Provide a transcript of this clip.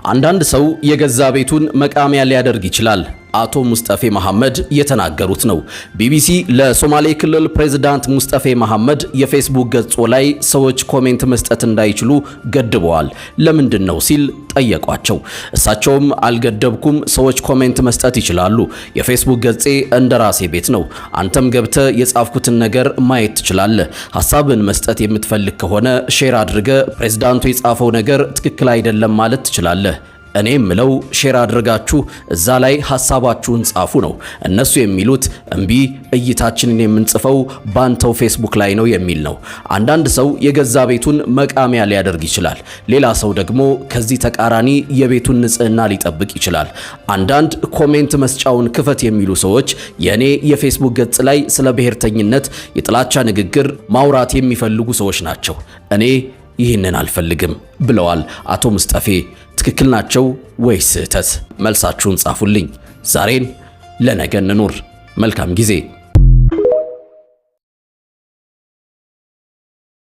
አንዳንድ ሰው የገዛ ቤቱን መቃሚያ ሊያደርግ ይችላል። አቶ ሙስጠፌ መሐመድ የተናገሩት ነው። ቢቢሲ ለሶማሌ ክልል ፕሬዝዳንት ሙስጠፌ መሐመድ የፌስቡክ ገጾ ላይ ሰዎች ኮሜንት መስጠት እንዳይችሉ ገድበዋል ለምንድን ነው ሲል ጠየቋቸው። እሳቸውም አልገደብኩም፣ ሰዎች ኮሜንት መስጠት ይችላሉ። የፌስቡክ ገጼ እንደራሴ ቤት ነው። አንተም ገብተ የጻፍኩትን ነገር ማየት ትችላለህ። ሐሳብን መስጠት የምትፈልግ ከሆነ ሼር አድርገ ፕሬዝዳንቱ የጻፈው ነገር ትክክል አይደለም ማለት ትችላለህ። እኔ ምለው ሼር አድርጋችሁ እዛ ላይ ሐሳባችሁን ጻፉ ነው። እነሱ የሚሉት እምቢ እይታችንን የምንጽፈው ባንተው ፌስቡክ ላይ ነው የሚል ነው። አንዳንድ ሰው የገዛ ቤቱን መቃሚያ ሊያደርግ ይችላል። ሌላ ሰው ደግሞ ከዚህ ተቃራኒ የቤቱን ንጽህና ሊጠብቅ ይችላል። አንዳንድ ኮሜንት መስጫውን ክፈት የሚሉ ሰዎች የኔ የፌስቡክ ገጽ ላይ ስለ ብሔርተኝነት የጥላቻ ንግግር ማውራት የሚፈልጉ ሰዎች ናቸው። እኔ ይህንን አልፈልግም ብለዋል አቶ ሙስጠፌ። ትክክል ናቸው ወይስ ስህተት? መልሳችሁን ጻፉልኝ። ዛሬን ለነገ እንኑር። መልካም ጊዜ።